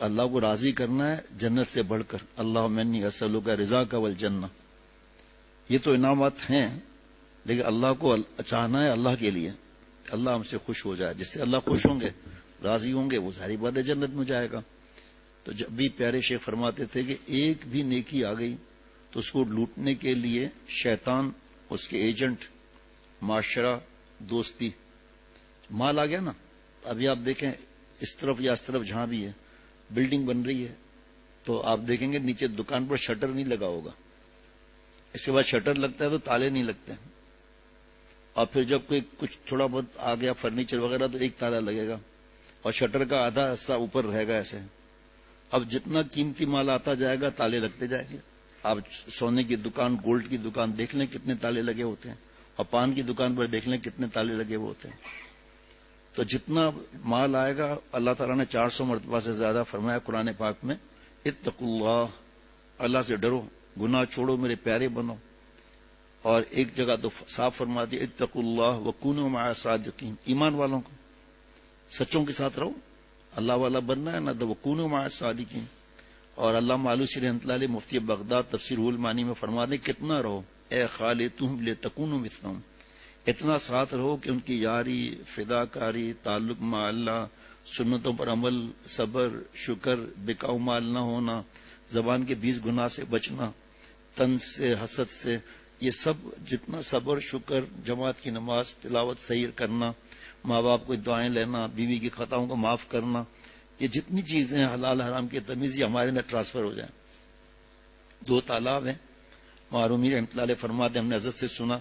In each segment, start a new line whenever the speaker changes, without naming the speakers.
اللہ کو راضی کرنا ہے جنت سے بڑھ کر. اللہم انی اسألک رضاک والجنہ. یہ تو انعامات ہیں، لیکن اللہ کو چاہنا ہے اللہ کے لیے، اللہ ہم سے خوش ہو جائے. جس سے اللہ خوش ہوں گے، راضی ہوں گے، وہ ساری باتیں جنت میں جائے گا. تو جب بھی پیارے شیخ فرماتے تھے کہ ایک بھی نیکی آ گئی تو اس کو لوٹنے کے لیے شیطان، اس کے ایجنٹ، معاشرہ، دوستی، مال آ گیا نا. ابھی آپ دیکھیں اس طرف یا اس طرف جہاں بھی ہے بلڈنگ بن رہی ہے تو آپ دیکھیں گے نیچے دکان پر شٹر نہیں لگا ہوگا. اس کے بعد شٹر لگتا ہے تو تالے نہیں لگتے ہیں. اور پھر جب کوئی کچھ تھوڑا بہت آ گیا فرنیچر وغیرہ تو ایک تالا لگے گا اور شٹر کا آدھا حصہ اوپر رہے گا ایسے. اب جتنا قیمتی مال آتا جائے گا تالے لگتے جائیں گے. آپ سونے کی دکان، گولڈ کی دکان دیکھ لیں کتنے تالے لگے ہوتے ہیں، اور پان کی دکان پر دیکھ لیں کتنے تالے لگے ہوئے ہوتے ہیں. تو جتنا مال آئے گا، اللہ تعالیٰ نے 400 مرتبہ سے زیادہ فرمایا قرآن پاک میں، اتقوا اللہ، اللہ سے ڈرو، گناہ چھوڑو، میرے پیارے بنو. اور ایک جگہ تو صاف فرما دی اتقوا اللہ وکونوا مع الصادقین، ایمان والوں کو سچوں کے ساتھ رہو. اللہ والا بننا ہے نا تو وکونوا مع الصادقین. اور علامہ آلوسی رحمۃ اللہ علیہ مفتی بغداد تفسیر رول مانی میں فرما دیں کتنا رہو اے خالتہم لتکونوا مثلہم، اتنا ساتھ رہو کہ ان کی یاری، فداکاری، تعلق مع اللہ، سنتوں پر عمل، صبر، شکر، بکاؤ مال نہ ہونا، زبان کے 20 گناہ سے بچنا، تن سے، حسد سے، یہ سب جتنا صبر، شکر، جماعت کی نماز، تلاوت صحیح کرنا، ماں باپ کو دعائیں لینا، بیوی کی خطاؤں کو معاف کرنا، یہ جتنی چیزیں ہیں حلال حرام کی تمیز یہ ہمارے اندر ٹرانسفر ہو جائیں. 2 تالاب ہیں، معرومی رحمۃ اللہ علیہ فرماتے ہم نے حضرت سے سنا،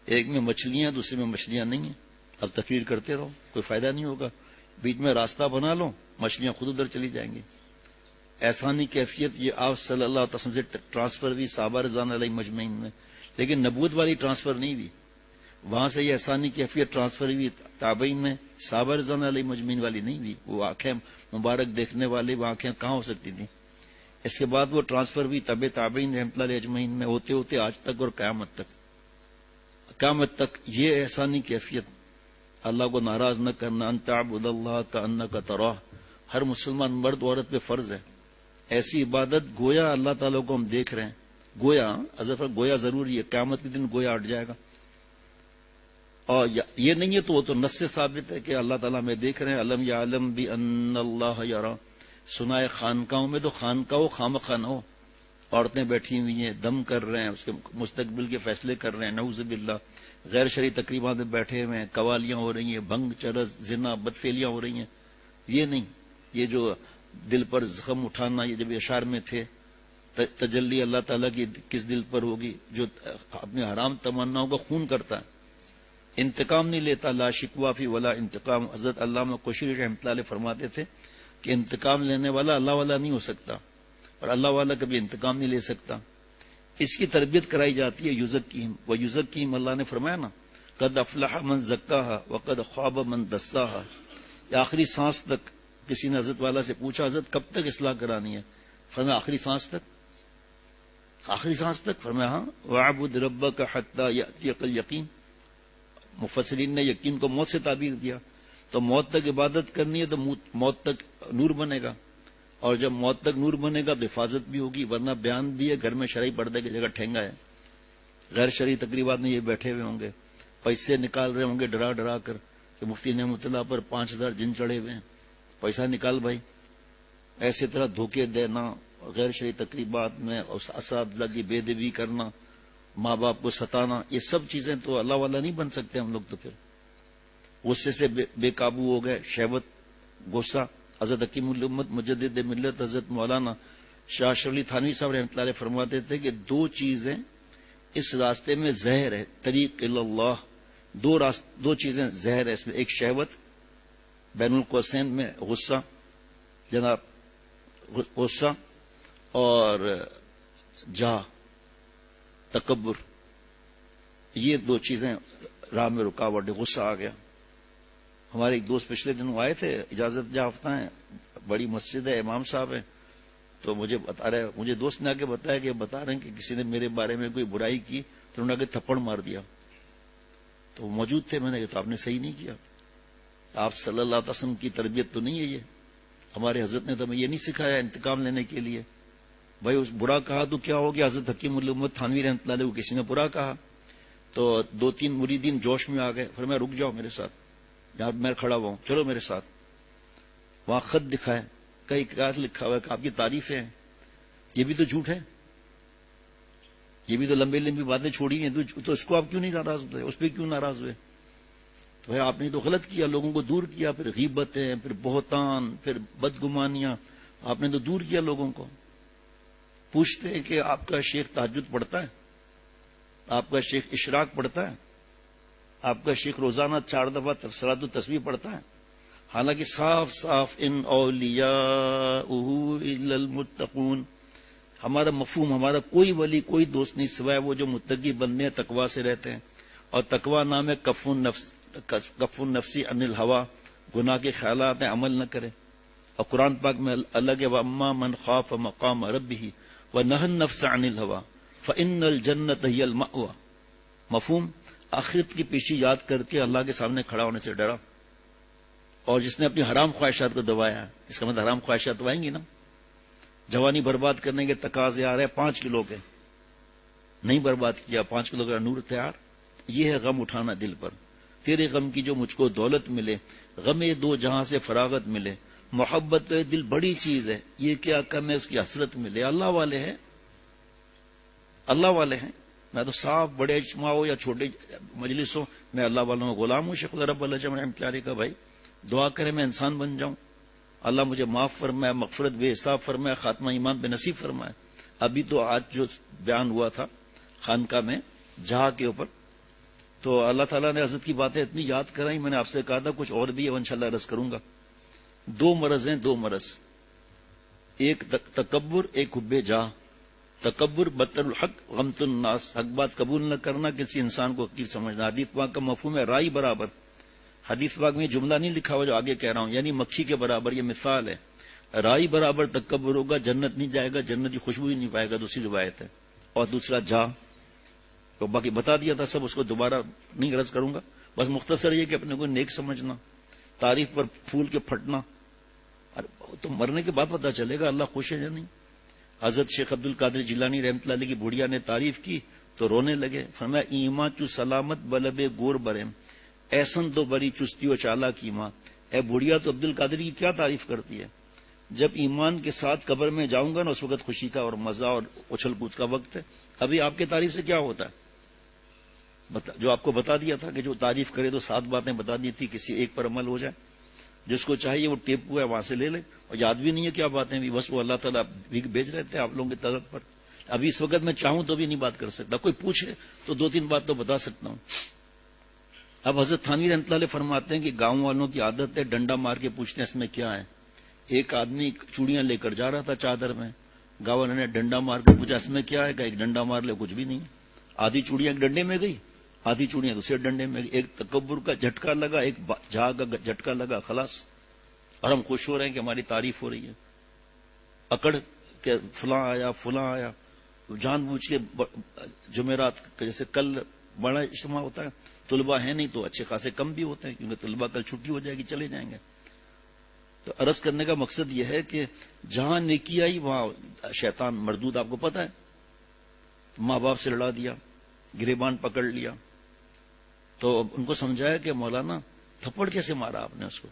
ایک میں مچھلیاں، دوسرے میں مچھلیاں نہیں ہیں. اب تقریر کرتے رہو، کوئی فائدہ نہیں ہوگا. بیچ میں راستہ بنا لو، مچھلیاں خود ادھر چلی جائیں گی. احسانی کیفیت یہ آپ صلی اللہ علیہ وسلم سے ٹرانسفر ہوئی صحابہ رضوان علیہ مجمعین میں، لیکن نبوت والی ٹرانسفر نہیں ہوئی. وہاں سے یہ احسانی کیفیت ٹرانسفر ہوئی تابعین میں، صحابہ رضوان علیہ مجمعین والی نہیں ہوئی. وہ آنکھیں مبارک دیکھنے والے وہ آنکھیں کہاں ہو سکتی تھیں. اس کے بعد وہ ٹرانسفر ہوئی تابعین رحمۃ اللہ علیہ اجمعین میں، ہوتے ہوتے آج تک اور قیامت تک. قیامت تک یہ احسانی کیفیت، اللہ کو ناراض نہ کرنا، ان تعبد اللہ کانک تراہ، ہر مسلمان مرد عورت پہ فرض ہے. ایسی عبادت گویا اللہ تعالیٰ کو ہم دیکھ رہے ہیں. گویا اظفر گویا ضروری ہے، قیامت کے دن گویا ہٹ جائے گا. اور یہ نہیں ہے تو وہ تو نص سے ثابت ہے کہ اللہ تعالیٰ ہمیں دیکھ رہے ہیں. علم یعلم بان اللہ یرا. سنائے خانقاہوں میں تو خانقاہ خامخواہ نہ ہو، عورتیں بیٹھی ہوئی ہیں، دم کر رہے ہیں، اس کے مستقبل کے فیصلے کر رہے ہیں، نعوذ باللہ، غیر شرعی تقریبات میں بیٹھے ہوئے ہیں، قوالیاں ہو رہی ہیں، بھنگ، چرس، زنا، بدفعلیاں ہو رہی ہیں. یہ نہیں، یہ جو دل پر زخم اٹھانا، یہ جب اشعار میں تھے تجلی اللہ تعالیٰ کی کس دل پر ہوگی جو اپنے حرام تمناؤں کا خون کرتا ہے. انتقام نہیں لیتا، لا شکوہ فی ولا انتقام. حضرت علامہ کوشیری رحمۃ اللہ علیہ فرماتے تھے کہ انتقام لینے والا اللہ والا نہیں ہو سکتا، اور اللہ والا کبھی انتقام نہیں لے سکتا. اس کی تربیت کرائی جاتی ہے. یزکیہم و یزکیہم، اللہ نے فرمایا نا، قد افلح من زکاہا وقد خواب من دساہا. آخری سانس تک کسی نے حضرت والا سے پوچھا حضرت کب تک اصلاح کرانی ہے؟ فرمایا آخری سانس تک. آخری سانس تک؟ فرمایا ہاں. وَاعْبُدْ رَبَّكَ حَتَّى يَأْتِيَكَ الْيَقِينُ. مفسرین نے یقین کو موت سے تعبیر دیا. تو موت تک عبادت کرنی ہے تو موت تک نور بنے گا، اور جب موت تک نور بنے گا تو حفاظت بھی ہوگی. ورنہ بیان بھی ہے، گھر میں شرعی پردے کی جگہ ٹھینگا ہے. غیر شرعی تقریبات میں یہ بیٹھے ہوئے ہوں گے، پیسے نکال رہے ہوں گے ڈرا ڈرا کر کہ مفتی نعمت اللہ پر 5000 جن چڑھے ہوئے ہیں، پیسہ نکال بھائی. ایسے طرح دھوکے دینا، غیر شرعی تقریبات میں اساتذہ کی بے ادبی کرنا، ماں باپ کو ستانا، یہ سب چیزیں تو اللہ والا نہیں بن سکتے ہم لوگ. تو پھر غصے سے بے قابو ہو گئے، شہوت، غصہ. حضرت حکیم الامت مجدد ملت حضرت مولانا شاہ اشرف علی تھانوی صاحب رحمۃ اللہ علیہ فرماتے تھے کہ 2 چیزیں اس راستے میں زہر ہے، طریق اللہ. 2 چیزیں زہر ہے اس میں. ایک شہوت، بین القوسین میں غصہ، جناب غصہ، اور جاہ، تکبر. یہ 2 چیزیں راہ میں رکاوٹ. غصہ آ گیا. ہمارے ایک دوست پچھلے دنوں آئے تھے، اجازت یافتہ ہیں، بڑی مسجد ہے، امام صاحب ہیں. تو مجھے دوست نے آ کے بتایا کہ بتا رہے ہیں کہ کسی نے میرے بارے میں کوئی برائی کی تو انہوں نے آ کے تھپڑ مار دیا. تو وہ موجود تھے. میں نے کہا تو آپ نے صحیح نہیں کیا، آپ صلی اللہ علیہ وسلم کی تربیت تو نہیں ہے یہ. ہمارے حضرت نے تو ہمیں یہ نہیں سکھایا انتقام لینے کے لیے. بھائی اس برا کہا تو کیا ہو گیا. حضرت حکیم الامت تھانوی رحمۃ اللہ علیہ کو کسی نے برا کہا تو 2-3 مریدین جوش میں آ گئے، فرمایا رک جاؤ میرے ساتھ، جہاں میں کھڑا ہوا ہوں چلو میرے ساتھ. وہاں خط دکھائے، کئی کیا لکھا ہوا ہے کہ آپ کی تعریفیں ہیں. یہ بھی تو جھوٹ ہے، یہ بھی تو لمبی لمبی باتیں چھوڑی ہیں، تو اس کو آپ کیوں نہیں ناراض ہوئے، اس پہ کیوں ناراض ہوئے؟ تو بھائی آپ نے تو غلط کیا، لوگوں کو دور کیا، پھر غیبتیں، پھر بہتان، پھر بدگمانیاں، آپ نے تو دور کیا لوگوں کو. پوچھتے ہیں کہ آپ کا شیخ تہجد پڑھتا ہے، آپ کا شیخ اشراق پڑھتا ہے، آپ کا شیخ روزانہ 4 دفعہ صلاۃ التسبیح پڑھتا ہے. حالانکہ صاف صاف ان اولیاءہ الا المتقون، ہمارا مفہوم، ہمارا کوئی ولی، کوئی دوست نہیں سوائے وہ جو متقی بندے ہیں، تقوی سے رہتے ہیں. اور تقوی نام ہے کف النفسی عن الہوا، گناہ کے خیالات ہیں عمل نہ کرے. اور قرآن پاک میں الگ ہے واما من خاف مقام ربہ ونہى النفس عن الہوا فان الجنۃ ہی المأوی. مفہوم آخرت کی پیشی یاد کر کے اللہ کے سامنے کھڑا ہونے سے ڈرا. اور جس نے اپنی حرام خواہشات کو دبایا، اس کا مطلب حرام خواہشات تو آئیں گی نا. جوانی برباد کرنے کے تقاضے آ رہے 5 کلو کے، نہیں برباد کیا، 5 کلو کا نور تیار. یہ ہے غم اٹھانا دل پر. تیرے غم کی جو مجھ کو دولت ملے، غم 2 جہاں سے فراغت ملے. محبت تو دل بڑی چیز ہے، یہ کیا کم ہے اس کی حسرت ملے. اللہ والے ہیں، اللہ والے ہیں. میں تو صاف بڑے اجتماع ہو یا چھوٹے مجلس ہو، میں اللہ والوں میں غلام ہوں. شیخ رب اللہ رحمۃ اللہ علیہ کا بھائی دعا کرے میں انسان بن جاؤں، اللہ مجھے معاف فرمائے، مغفرت بے حساب فرمائے، خاتمہ ایمان بے نصیب فرمائے. ابھی تو آج جو بیان ہوا تھا خانقاہ میں جہاں کے اوپر، تو اللہ تعالیٰ نے حضرت کی باتیں اتنی یاد کرائی. میں نے آپ سے کہا تھا کچھ اور بھی ہے، انشاءاللہ عرض کروں گا. 2 مرض ہیں، 2 مرض، ایک تکبر، ایک حب جاہ. تکبر بطر الحق غمت الناس، حق بات قبول نہ کرنا، کسی انسان کو حقیر سمجھنا. حدیث پاک کا مفہوم ہے رائی برابر. حدیث پاک میں جملہ نہیں لکھا ہوا جو آگے کہہ رہا ہوں، یعنی مکھی کے برابر. یہ مثال ہے. رائی برابر تکبر ہوگا، جنت نہیں جائے گا، جنت کی خوشبو ہی نہیں پائے گا. دوسری روایت ہے. اور دوسرا جا، تو باقی بتا دیا تھا سب، اس کو دوبارہ نہیں عرض کروں گا. بس مختصر یہ کہ اپنے کو نیک سمجھنا، تعریف پر پھول کے پھٹنا. تو مرنے کے بعد پتا چلے گا اللہ خوش ہے یا نہیں. حضرت شیخ عبد القادر جیلانی رحمۃ اللہ علیہ کی بڑھیا نے تعریف کی تو رونے لگے. فرمایا ایما چو سلامت بلب گور برم ایسن تو بری چستی و چالا کی ماں. اے بڑھیا تو عبد القادر کی کیا تعریف کرتی ہے. جب ایمان کے ساتھ قبر میں جاؤں گا نا، اس وقت خوشی کا اور مزہ اور اچھل کود کا وقت ہے. ابھی آپ کی تعریف سے کیا ہوتا ہے؟ جو آپ کو بتا دیا تھا کہ جو تعریف کرے تو 7 باتیں بتا دی تھی، کسی ایک پر عمل ہو جائے. جس کو چاہیے وہ ٹیپ ہوا ہے وہاں سے لے لے، اور یاد بھی نہیں ہے کیا باتیں بھی، بس وہ اللہ تعالیٰ بھیج رہے تھے آپ لوگوں کی طرف پر. ابھی اس وقت میں چاہوں تو بھی نہیں بات کر سکتا. کوئی پوچھے تو 2-3 بات تو بتا سکتا ہوں. اب حضرت تھانوی رحمۃ اللہ علیہ فرماتے ہیں کہ گاؤں والوں کی عادت ہے ڈنڈا مار کے پوچھتے ہیں اس میں کیا ہے. ایک آدمی چوڑیاں لے کر جا رہا تھا چادر میں، گاؤں والوں نے ڈنڈا مار کے پوچھا اس میں کیا ہے، کہ ایک ڈنڈا مار لے، کچھ بھی نہیں. آدھی چوڑیاں ایک ڈنڈے میں گئی، آدھی چوڑیاں دوسرے ڈنڈے میں گئی. ایک تکبر کا جھٹکا لگا، ایک جہاں کا جھٹکا لگا، خلاص. اور ہم خوش ہو رہے ہیں کہ ہماری تعریف ہو رہی ہے. اکڑ کہ فلاں آیا، جان بوجھ کے. جمعرات جیسے کل بڑا اجتماع ہوتا ہے، طلباء ہیں نہیں تو اچھے خاصے کم بھی ہوتے ہیں، کیونکہ طلباء کل چھٹی ہو جائے گی، چلے جائیں گے. تو عرض کرنے کا مقصد یہ ہے کہ جہاں نیکی آئی وہاں شیطان مردود. آپ کو پتا ہے ماں باپ سے لڑا دیا، گریبان پکڑ لیا. تو ان کو سمجھایا کہ مولانا تھپڑ کیسے مارا آپ نے اس کو.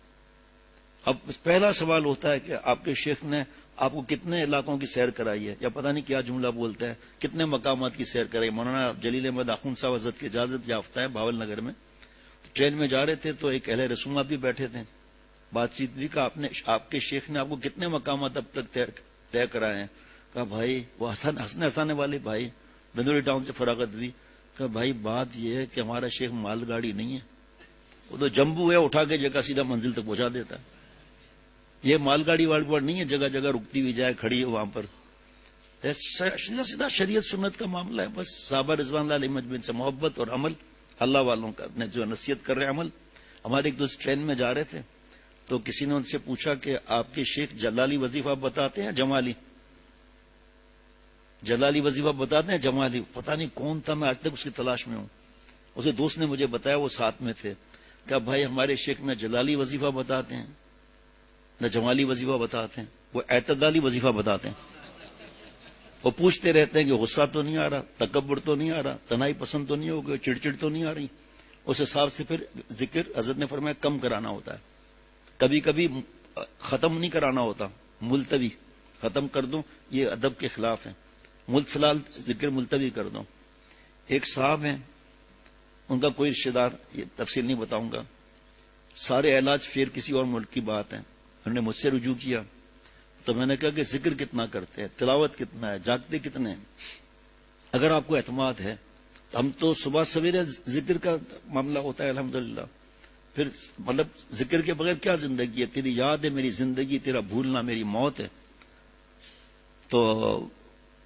اب پہلا سوال ہوتا ہے کہ آپ کے شیخ نے آپ کو کتنے علاقوں کی سیر کرائی ہے، یا پتہ نہیں کیا جملہ بولتا ہے، کتنے مقامات کی سیر کرائی. مولانا جلیل احمد آخوند صاحب حضرت کی اجازت یافتہ ہے بھاول نگر میں. ٹرین میں جا رہے تھے تو ایک اہل رسومات بھی بیٹھے تھے، بات چیت بھی. کہا آپ کے شیخ نے آپ کو کتنے مقامات اب تک طے کرائے ہیں. کہا بھائی وہ ہنسنے ہنسانے والے بھائی بندوری ٹاؤن سے فراغت بھی. کہا بھائی بات یہ ہے کہ ہمارا شیخ مال گاڑی نہیں ہے، وہ تو جمبو ہے، اٹھا کے جگہ سیدھا منزل تک پہنچا دیتا ہے. یہ مال گاڑی واڑ نہیں ہے جگہ جگہ رکتی ہوئی جائے، کھڑی ہے وہاں پر. سیدھا شریعت سنت کا معاملہ ہے. بس صحابہ رضوان اللہ علیہ مجمعین سے محبت اور عمل، اللہ والوں کا جو نصیحت کر رہے عمل. ہمارے ایک دوست ٹرین میں جا رہے تھے تو کسی نے ان سے پوچھا کہ آپ کے شیخ جلالی وظیفہ بتاتے ہیں جمالی؟ جلالی وظیفہ بتاتے ہیں جمالی. پتہ نہیں کون تھا، میں آج تک اس کی تلاش میں ہوں. اسے دوست نے مجھے بتایا، وہ ساتھ میں تھے. کہ بھائی ہمارے شیخ میں جلالی وظیفہ بتاتے ہیں. نہ جمالی وظیفہ بتاتے ہیں، وہ اعتدالی وظیفہ بتاتے ہیں. وہ پوچھتے رہتے ہیں کہ غصہ تو نہیں آ رہا، تکبر تو نہیں آ رہا، تنہائی پسند تو نہیں ہو گئی، چڑچڑ تو نہیں آ رہی. اس حساب سے پھر ذکر حضرت نے فرمایا کم کرانا ہوتا ہے. کبھی کبھی ختم نہیں کرانا ہوتا، ملتوی ختم کر دوں، یہ ادب کے خلاف ہے. فی الحال ذکر ملتوی کر دو. ایک صاحب ہیں، ان کا کوئی رشتے دار، یہ تفصیل نہیں بتاؤں گا، سارے علاج پھر کسی اور ملک کی بات ہے. انہوں نے مجھ سے رجوع کیا تو میں نے کہا کہ ذکر کتنا کرتے ہیں، تلاوت کتنا ہے، جاگتے کتنے ہیں. اگر آپ کو اعتماد ہے تو ہم تو صبح سویرے ذکر کا معاملہ ہوتا ہے الحمدللہ. پھر مطلب ذکر کے بغیر کیا زندگی ہے؟ تیری یاد ہے میری زندگی، تیرا بھولنا میری موت ہے. تو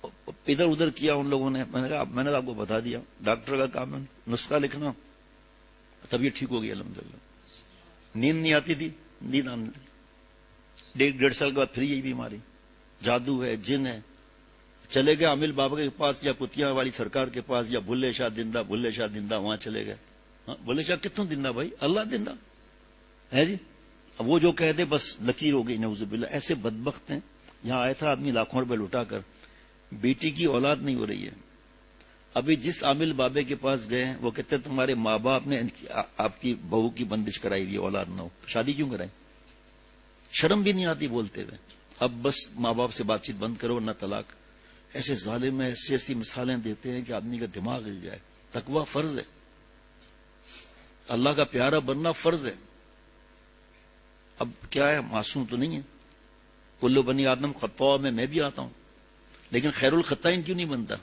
ادھر ادھر کیا ان لوگوں نے. میں نے کہا میں نے آپ کو بتا دیا، ڈاکٹر کا کام ہے نسخہ لکھنا. طبیعت ٹھیک ہو گئی الحمدللہ. نیند نہیں آتی تھی، نیند آنے لگی. 1.5 سال کے بعد پھر یہی بیماری، جادو ہے، جن ہے. چلے گئے عامل بابا کے پاس یا کتیا والی سرکار کے پاس یا بھلے شاہ دندہ، بھلے شاہ دندہ، وہاں چلے گئے. بھلے شاہ کتوں دندہ بھائی؟ اللہ دندہ ہے جی. اب وہ جو کہہ دے بس لکیر ہو گئی، نعوذ باللہ. ایسے بدبخت ہیں. یہاں آیا تھا آدمی لاکھوں روپے لٹا کر، بیٹی کی اولاد نہیں ہو رہی ہے. ابھی جس عامل بابے کے پاس گئے وہ کہتے ہیں تمہارے ماں باپ نے آپ کی بہو کی بندش کرائی ہوئی، اولاد نہ ہو، شادی کیوں کرائی؟ شرم بھی نہیں آتی بولتے ہوئے. اب بس ماں باپ سے بات چیت بند کرو، نہ طلاق. ایسے ظالم ہیں، ایسی مثالیں دیتے ہیں کہ آدمی کا دماغ ہل جائے. تقویٰ فرض ہے، اللہ کا پیارا بننا فرض ہے. اب کیا ہے، معصوم تو نہیں ہے. کلو بنی آدم خطا میں بھی آتا ہوں، لیکن خیر الخطائین کیوں نہیں بنتا؟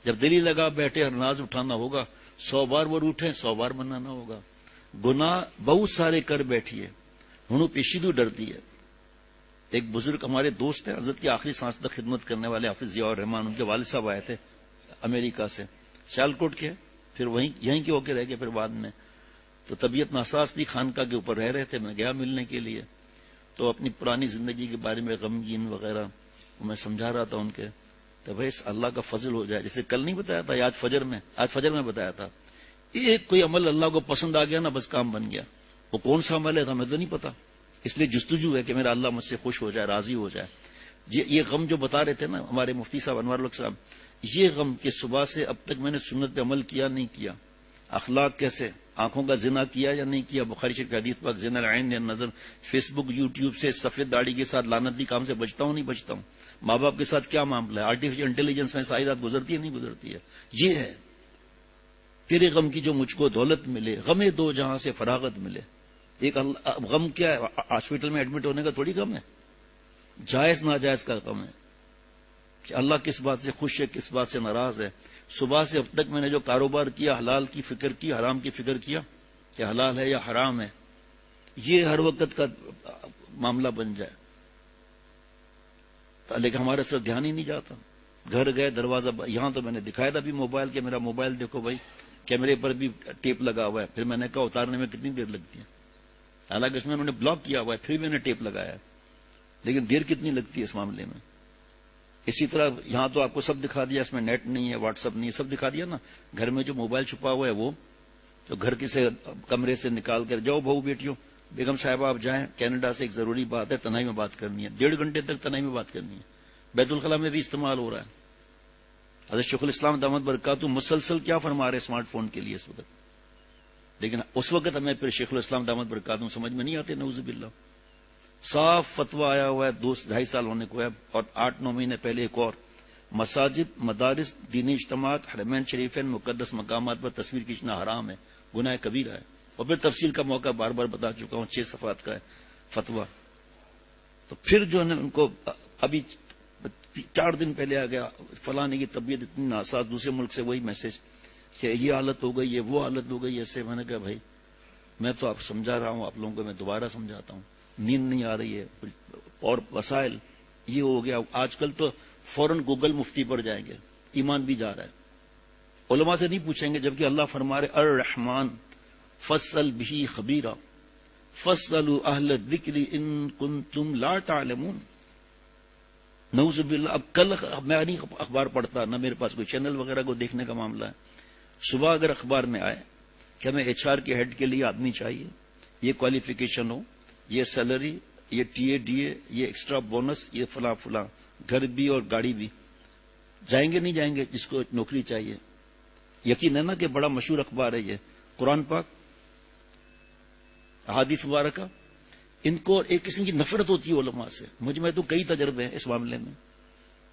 جب دلی لگا بیٹھے ہر ناز اٹھانا ہوگا، 100 بار وہ روٹھیں 100 بار بنانا ہوگا. گناہ بہت سارے کر بیٹھی ہے، ہنو پیشیدو ڈرتی ہے. ایک بزرگ ہمارے دوست ہیں، حضرت کی آخری سانس تک خدمت کرنے والے حافظ ضیاء الرحمان، ان کے والد صاحب آئے تھے امریکہ سے، سیالکوٹ کے، پھر یہیں کے ہو کے رہ گئے. پھر بعد میں تو طبیعت ناساز تھی، خانقاہ کے اوپر رہ رہے تھے. میں گیا ملنے کے لیے تو اپنی پرانی زندگی کے بارے میں غمگین وغیرہ میں سمجھا رہا تھا ان کے. تو بھائی اللہ کا فضل ہو جائے، جیسے کل نہیں بتایا تھا، آج فجر میں بتایا تھا. ایک کوئی عمل اللہ کو پسند آ گیا نا، بس کام بن گیا. وہ کون سا عمل ہے ہمیں تو نہیں پتا، اس لیے جستجو ہے کہ میرا اللہ مجھ سے خوش ہو جائے، راضی ہو جائے. یہ غم جو بتا رہے تھے نا ہمارے مفتی صاحب انوار الحق صاحب، یہ غم کہ صبح سے اب تک میں نے سنت پہ عمل کیا نہیں کیا. اخلاق کیسے، آنکھوں کا زنا کیا یا نہیں کیا، بخاری شریف حدیث پاک زنا العین یا نظر. فیس بک یوٹیوب سے سفید داڑھی کے ساتھ لعنتی کام سے بچتا ہوں نہیں بچتا ہوں. ماں باپ کے ساتھ کیا معاملہ ہے، آرٹیفیشل انٹیلیجنس میں ساری رات گزرتی ہے نہیں گزرتی ہے. یہ ہے تیرے غم کی جو مجھ کو دولت ملے، غم دو جہاں سے فراغت ملے. ایک غم کیا ہے، ہاسپٹل میں ایڈمٹ ہونے کا تھوڑی غم ہے، جائز ناجائز کا غم ہے کہ اللہ کس بات سے خوش ہے، کس بات سے ناراض ہے. صبح سے اب تک میں نے جو کاروبار کیا، حلال کی فکر کی، حرام کی فکر کیا کہ حلال ہے یا حرام ہے، یہ ہر وقت کا معاملہ بن جائے. لیکن ہمارے سر دھیان ہی نہیں جاتا. گھر گئے دروازہ یہاں تو میں نے دکھایا تھا بھی موبائل کہ میرا موبائل دیکھو بھائی، کیمرے پر بھی ٹیپ لگا ہوا ہے. پھر میں نے کہا اتارنے میں کتنی دیر لگتی ہے، حالانکہ اس میں انہوں نے بلاک کیا ہوا ہے، پھر بھی میں نے ٹیپ لگایا ہے، لیکن دیر کتنی لگتی ہے اس معاملے میں. اسی طرح یہاں تو آپ کو سب دکھا دیا، اس میں نیٹ نہیں ہے، واٹس ایپ نہیں ہے، سب دکھا دیا نا. گھر میں جو موبائل چھپا ہوا ہے وہ تو گھر سے کمرے سے نکال کر جاؤ بہو بیٹیوں، بیگم صاحبہ آپ جائیں، کینیڈا سے ایک ضروری بات ہے، تنہائی میں بات کرنی ہے، 1.5 گھنٹے تک تنہائی میں بات کرنی ہے. بیت الخلاء میں بھی استعمال ہو رہا ہے. حضرت شیخ الاسلام دامت برکاتہ مسلسل کیا فرما رہے اسمارٹ فون کے لیے اس وقت، لیکن اس وقت ہمیں پھر شیخ الاسلام دامت برکاتہ سمجھ میں نہیں آتے، نعوذ باللہ. صاف فتویٰ آیا ہوا ہے 2-2.5 سال ہونے کو ہے، اور 8-9 مہینے پہلے ایک اور، مساجد، مدارس، دینی اجتماعات، حرمین شریفین، مقدس مقامات پر تصویر کھینچنا حرام ہے، گناہ کبیرہ ہے. اور پھر تفصیل کا موقع بار بار بتا چکا ہوں، 6 صفحات کا ہے فتویٰ. تو پھر جو ہے ان کو ابھی 4 دن پہلے آ گیا فلانے کی طبیعت اتنی ناساز، دوسرے ملک سے وہی میسج کہ یہ حالت ہو گئی ہے، وہ حالت ہو گئی ایسے. میں نے کہا بھائی میں تو آپ سمجھا رہا ہوں، آپ لوگوں کو میں دوبارہ سمجھاتا ہوں. نیند نہیں آ رہی ہے اور وسائل یہ ہو گیا. آج کل تو فوراً گوگل مفتی پر جائیں گے، ایمان بھی جا رہا ہے. علماء سے نہیں پوچھیں گے، جبکہ اللہ فرما رہے الرحمن فصل بھی خبیرہ فصلوا اہل الذکر ان کنتم لا تعلمون. نعوذ باللہ. اب کل میں نہیں اخبار پڑھتا، نہ میرے پاس کوئی چینل وغیرہ کو دیکھنے کا معاملہ ہے. صبح اگر اخبار میں آئے کہ ہمیں HR کے ہیڈ کے لیے آدمی چاہیے، یہ کوالیفیکیشن ہو، یہ سیلری، یہ ٹی اے ڈی اے، یہ ایکسٹرا بونس، یہ فلاں فلاں، گھر بھی اور گاڑی بھی. جائیں گے نہیں جائیں گے جس کو نوکری چاہیے. یقین ہے نا کہ بڑا مشہور اخبار ہے یہ قرآن پاک، احادیث مبارکہ. ان کو ایک قسم کی نفرت ہوتی ہے علماء سے. مجھ میں تو کئی تجربے ہیں اس معاملے میں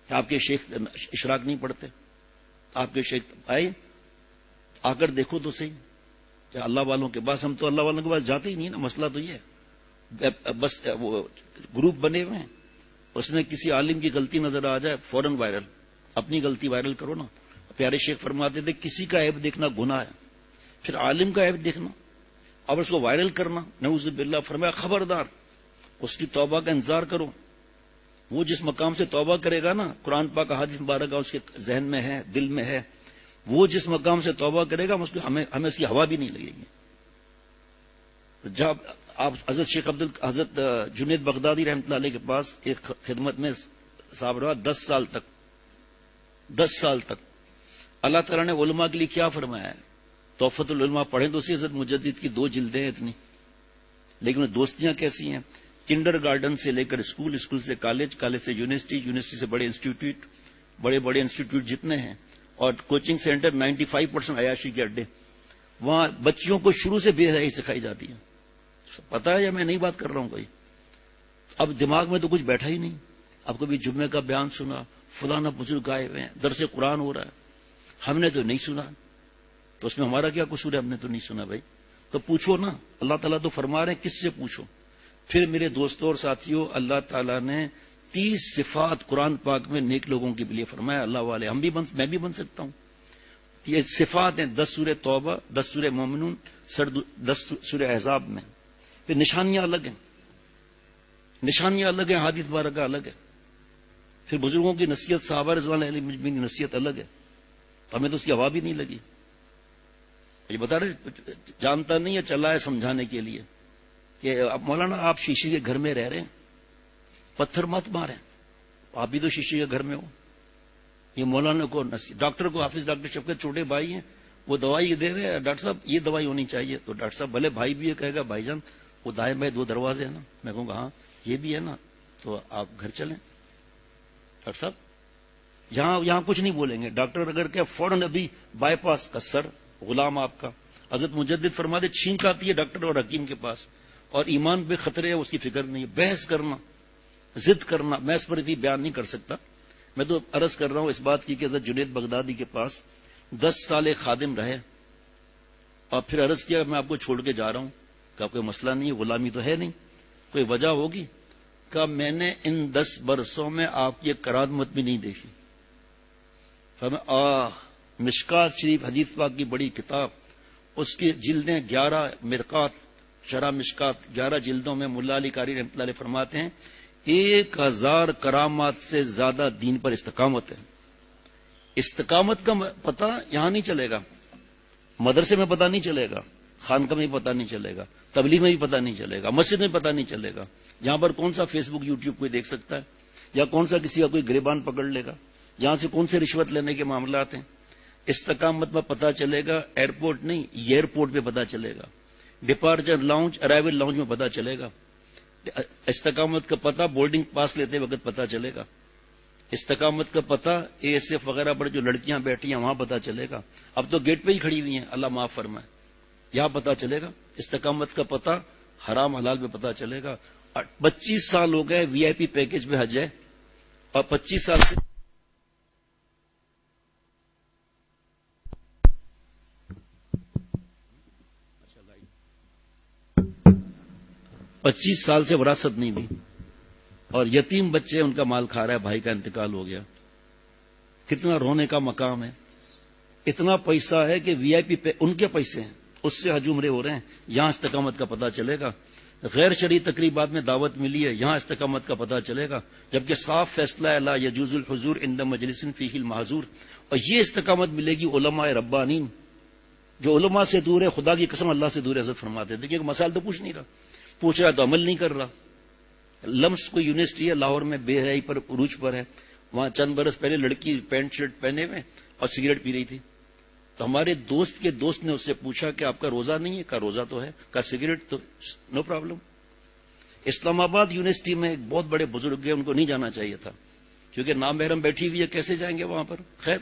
کہ آپ کے شیخ اشراق نہیں پڑھتے، آپ کے شیخ آئے آ کر دیکھو تو صحیح کہ اللہ والوں کے پاس، ہم تو اللہ والوں کے پاس جاتے ہی نہیں نا. مسئلہ تو یہ ہے، بس وہ گروپ بنے ہوئے ہیں، اس میں کسی عالم کی غلطی نظر آ جائے فوراً وائرل. اپنی غلطی وائرل کرو نا. پیارے شیخ فرماتے تھے کسی کا عیب دیکھنا گناہ ہے، پھر عالم کا عیب دیکھنا اور اس کو وائرل کرنا نعوذ باللہ. فرمایا خبردار، اس کی توبہ کا انتظار کرو. وہ جس مقام سے توبہ کرے گا نا، قرآن پاک احادیث مبارکہ اس کے ذہن میں ہے، دل میں ہے، وہ جس مقام سے توبہ کرے گا ہمیں اس کی ہوا بھی نہیں لگے گی. جب آپ حضرت جنید بغدادی رحمۃ اللہ علیہ کے پاس ایک خدمت میں صاحب رہا 10 سال تک. اللہ تعالیٰ نے علماء کے لیے کیا فرمایا ہے؟ تحفۃ العلماء پڑھیں تو حضرت مجدد کی 2 جلدیں ہیں اتنی، لیکن دوستیاں کیسی ہیں؟ کنڈر گارڈن سے لے کر اسکول، اسکول سے کالج، کالج سے یونیورسٹی، یونیورسٹی سے بڑے انسٹیٹیوٹ، بڑے بڑے انسٹیٹیوٹ جتنے ہیں، اور کوچنگ سینٹر 95% عیاشی کے اڈے. وہاں بچیوں کو شروع سے بے حیائی سکھائی جاتی ہے. پتا ہے یا میں نہیں بات کر رہا ہوں کوئی؟ اب دماغ میں تو کچھ بیٹھا ہی نہیں. اب کبھی جمعے کا بیان سنا، فلانا بزرگ آئے ہوئے ہیں، درس قرآن ہو رہا ہے، ہم نے تو نہیں سنا. تو اس میں ہمارا کیا قصور ہے؟ ہم نے تو نہیں سنا بھائی. تو پوچھو نا. اللہ تعالیٰ تو فرما رہے ہیں کس سے پوچھو. پھر میرے دوستوں اور ساتھیوں، اللہ تعالیٰ نے 30 صفات قرآن پاک میں نیک لوگوں کے لیے فرمایا. اللہ والے میں بھی بن سکتا ہوں. یہ صفات ہیں 10 سورہ توبہ، 10 سورہ مومنون، 10 سورہ احزاب میں. پھر نشانیاں الگ ہیں، نشانیاں الگ ہیں، حدیث مبارکہ الگ ہے. پھر بزرگوں کی نصیحت، صحابہ رضوان اللہ علیہم کی نصیحت الگ ہے. ہمیں تو اس کی ہوا بھی نہیں لگی. یہ بتا رہے جانتا نہیں ہے، چلا ہے سمجھانے کے لیے کہ اب مولانا آپ شیشے کے گھر میں رہ رہے ہیں، پتھر مت ماریں، آپ بھی تو شیشے کے گھر میں ہو. یہ مولانا کو ڈاکٹر کو، حافظ ڈاکٹر شفقت چھوٹے بھائی ہیں، وہ دوائی دے رہے ہیں، ڈاکٹر صاحب یہ دوائی ہونی چاہیے. تو ڈاکٹر صاحب بھلے بھائی بھی ہے، کہے گا بھائی جان وہ دائیں بائیں 2 دروازے ہیں نا. میں کہوں گا ہاں یہ بھی ہے نا، تو آپ گھر چلیں. ڈاکٹر صاحب یہاں کچھ نہیں بولیں گے. ڈاکٹر اگر کہ فوراً ابھی بائی پاس کا سر غلام آپ کا. حضرت مجدد فرماتے چھینک آتی ہے ڈاکٹر اور حکیم کے پاس، اور ایمان پہ خطرے ہے اس کی فکر نہیں. بحث کرنا، ضد کرنا، میں اس پر بھی بیان نہیں کر سکتا. میں تو عرض کر رہا ہوں اس بات کی کہ حضرت جنید بغدادی کے پاس 10 سال خادم رہے، اور پھر عرض کیا میں آپ کو چھوڑ کے جا رہا ہوں. کہ کوئی مسئلہ نہیں ہے، غلامی تو ہے نہیں، کوئی وجہ ہوگی؟ کہ میں نے ان 10 برسوں میں آپ کی کرامت بھی نہیں دیکھی. مشکات شریف حدیث پاک کی بڑی کتاب، اس کی جلدیں 11 مرقات شرح مشکات 11 جلدوں میں ملا علی قاری رحمۃ اللہ علیہ فرماتے ہیں 1000 کرامات سے زیادہ دین پر استقامت ہے. استقامت کا پتہ یہاں نہیں چلے گا، مدرسے میں پتہ نہیں چلے گا، خانقاہ میں بھی پتہ نہیں چلے گا، تبلیغ میں بھی پتہ نہیں چلے گا، مسجد میں پتہ نہیں چلے گا. یہاں پر کون سا فیس بک یوٹیوب کوئی دیکھ سکتا ہے؟ یا کون سا کسی کا کوئی گریبان پکڑ لے گا؟ یہاں سے کون سے رشوت لینے کے معاملات ہیں؟ استقامت میں پتہ چلے گا. ایئرپورٹ نہیں، ایئرپورٹ پہ پتہ چلے گا. ڈپارچر لاؤنج، ارائیول لاؤنج میں پتہ چلے گا. استقامت کا پتہ بورڈنگ پاس لیتے وقت پتہ چلے گا. استقامت کا پتہ اے ایس ایف وغیرہ پر جو لڑکیاں بیٹھی ہیں وہاں پتہ چلے گا. اب تو گیٹ پہ ہی کھڑی ہوئی ہیں، اللہ معاف فرمائے، یہاں پتہ چلے گا. استقامت کا پتہ حرام حلال میں پتہ چلے گا. 25 سال ہو گئے وی آئی پی پیکج میں حج ہے، اور 25 سال سے 25 سال سے وراثت نہیں دی، اور یتیم بچے ان کا مال کھا رہا ہے. بھائی کا انتقال ہو گیا. کتنا رونے کا مقام ہے. اتنا پیسہ ہے کہ وی آئی پی ان کے پیسے ہیں، اس سے حج عمرے ہو رہے ہیں. یہاں استقامت کا پتہ چلے گا. غیر شرعی تقریبات میں دعوت ملی ہے، یہاں استقامت کا پتہ چلے گا. جبکہ صاف فیصلہ ہے لا یجوز الحضور عند مجلس فیہ المحظور. اور یہ استقامت ملے گی علماء ربانین. جو علماء سے دور ہے، خدا کی قسم اللہ سے دور ہے. حضرت فرماتے ہیں دیکھیے مسائل تو پوچھ نہیں رہا، پوچھ رہا تو عمل نہیں کر رہا. لمس کوئی یونیورسٹی ہے لاہور میں، بے حیائی پر عروج پر ہے. وہاں چند برس پہلے لڑکی پینٹ شرٹ پہنے ہوئے اور سگریٹ پی رہی تھی. تو ہمارے دوست کے دوست نے اس سے پوچھا کہ آپ کا روزہ نہیں ہے؟ کہا روزہ تو ہے. کہا سگریٹ تو نو پرابلم. اسلام آباد یونیورسٹی میں ایک بہت بڑے بزرگ ہیں، ان کو نہیں جانا چاہیے تھا کیونکہ نامحرم بیٹھی ہوئی ہے، کیسے جائیں گے وہاں پر؟ خیر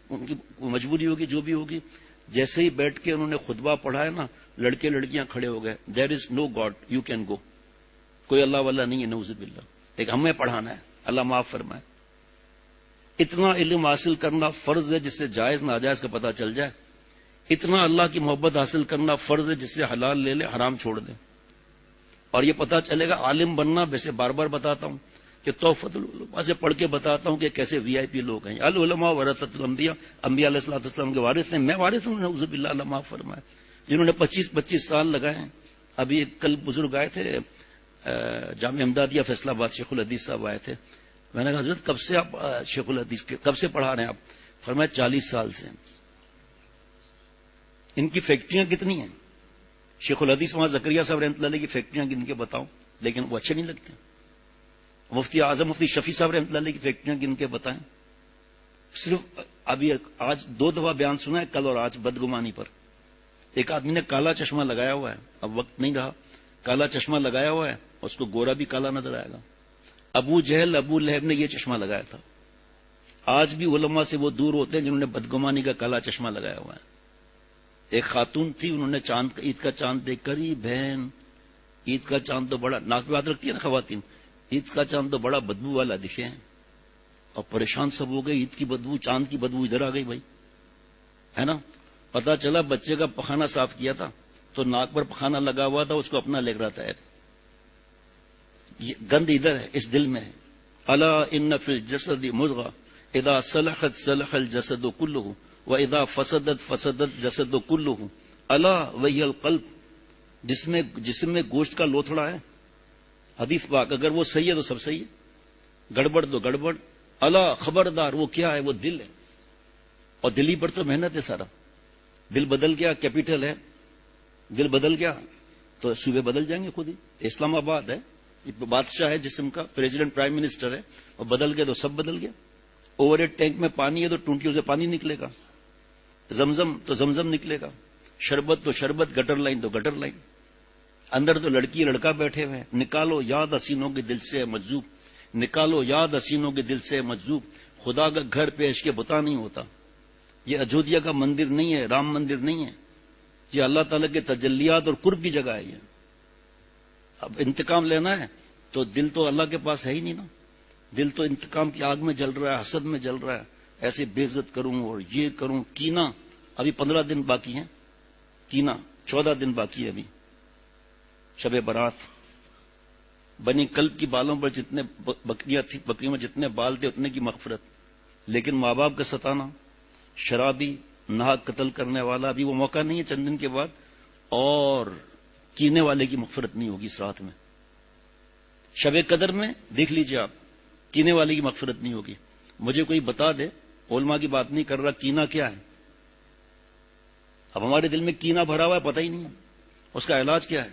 ان کی مجبوری ہوگی جو بھی ہوگی. جیسے ہی بیٹھ کے انہوں نے خطبہ پڑھا ہے نا، لڑکے لڑکیاں کھڑے ہو گئے. دیر از نو گاڈ، یو کین گو. کوئی اللہ والا نہیں ہے، نعوذ باللہ. ایک ہمیں پڑھانا ہے، اللہ معاف فرمائے. اتنا علم حاصل کرنا فرض ہے جس سے جائز ناجائز کا پتہ چل جائے. اتنا اللہ کی محبت حاصل کرنا فرض ہے جس سے حلال لے لے حرام چھوڑ دے. اور یہ پتہ چلے گا عالم بننا. ویسے بار بار بتاتا ہوں کہ تحفۃ العلماء سے پڑھ کے بتاتا ہوں کہ کیسے وی آئی پی لوگ ہیں. العلماء ورثۃ الانبیاء، انبیاء علیہ الصلوۃ والسلام کے وارث ہیں. میں وارث ہوں، نعوذ باللہ، اللہ معاف فرمائے. جنہوں نے 25 سال لگائے ہیں. ابھی کل بزرگ آئے تھے جامعہ امدادیہ فیصلہ آباد، شیخ الحدیث صاحب آئے تھے. میں نے کہا حضرت کب سے آپ شیخ الحدیث کب سے پڑھا رہے ہیں آپ؟ فرمایا 40 سال سے. ان کی فیکٹریاں کتنی ہیں؟ شیخ الحدیث وہاں زکریا صاحب رحمۃ اللہ علیہ کی فیکٹریاں گن کے بتاؤں، لیکن وہ اچھے نہیں لگتے. مفتی اعظم مفتی شفیع صاحب رحمۃ اللہ علیہ کی فیکٹریاں گن کے بتائیں. صرف ابھی آج 2 دفعہ بیان سنا ہے، کل اور آج، بدگمانی پر. ایک آدمی نے کالا چشمہ لگایا ہوا ہے، اب وقت نہیں رہا. کالا چشمہ لگایا ہوا ہے، اس کو گورا بھی کالا نظر آئے گا. ابو جہل ابو لہب نے یہ چشمہ لگایا تھا. آج بھی علماء سے وہ دور ہوتے ہیں جنہوں نے بدگمانی کا کالا چشمہ لگایا ہوا ہے. ایک خاتون تھی، انہوں نے عید کا چاند دیکھ کر ہی بہن عید کا چاند تو بڑا، ناک پہ ہاتھ رکھتی ہے نا خواتین، عید کا چاند تو بڑا بدبو والا دکھے ہیں. اور پریشان سب ہو گئے، عید کی بدبو، چاند کی بدبو ادھر آ گئی بھائی، ہے نا. پتا چلا بچے کا پخانہ صاف کیا تھا تو ناک پر پخانہ لگا ہوا تھا، اس کو اپنا لگ رہا تھا. یہ گند ادھر ہے، اس دل میں ہے. الا ان فی الجسد مضغہ اذا صلحت صلح الجسد کلہ واذا فسدت فسد الجسد کلہ الا وہی القلب. جسم میں گوشت کا لوتھڑا ہے، حدیث پاک، اگر وہ صحیح ہے تو سب صحیح ہے، گڑبڑ تو گڑبڑ. الا خبردار، وہ کیا ہے؟ وہ دل ہے. اور دلی پر تو محنت ہے سارا. دل بدل گیا، کیپٹل ہے. دل بدل گیا تو صوبے بدل جائیں گے خود ہی. اسلام آباد ہے، بادشاہ ہے جسم کا، پریزیڈنٹ پرائم منسٹر ہے، اور بدل گیا تو سب بدل گیا. اوور ہیڈ ٹینک میں پانی ہے تو ٹونٹیوں سے پانی نکلے گا. زمزم تو زمزم نکلے گا. شربت تو شربت، گٹر لائن تو گٹر لائن. اندر تو لڑکی لڑکا بیٹھے ہوئے ہیں. نکالو یاد حسینوں کے دل سے مجذوب، نکالو یاد حسینوں کے دل سے مجذوب. خدا کا گھر پیش کے بتا نہیں ہوتا. یہ اجودھیا کا مندر نہیں ہے، رام مندر نہیں ہے. یہ اللہ تعالیٰ کے تجلیات اور قرب کی جگہ ہے. یہ اب انتقام لینا ہے تو دل تو اللہ کے پاس ہے ہی نہیں نا. دل تو انتقام کی آگ میں جل رہا ہے، حسد میں جل رہا ہے. ایسے بے عزت کروں اور یہ کروں. کینہ، ابھی 15 دن باقی ہیں. کینہ 14 دن باقی ہے ابھی. شب برات. بنی کلب کی بالوں پر جتنے بکریاں تھی، بکریوں میں جتنے بال تھے اتنے کی مغفرت. لیکن ماں باپ کا ستانا، شرابی، ناحق قتل کرنے والا، ابھی وہ موقع نہیں ہے چند دن کے بعد. اور کینے والے کی مغفرت نہیں ہوگی اس رات میں. شب قدر میں دیکھ لیجئے آپ، کینے والے کی مغفرت نہیں ہوگی. مجھے کوئی بتا دے، علماء کی بات نہیں کر رہا، کینہ کیا ہے. اب ہمارے دل میں کینہ بھرا ہوا ہے، پتہ ہی نہیں ہے. اس کا علاج کیا ہے؟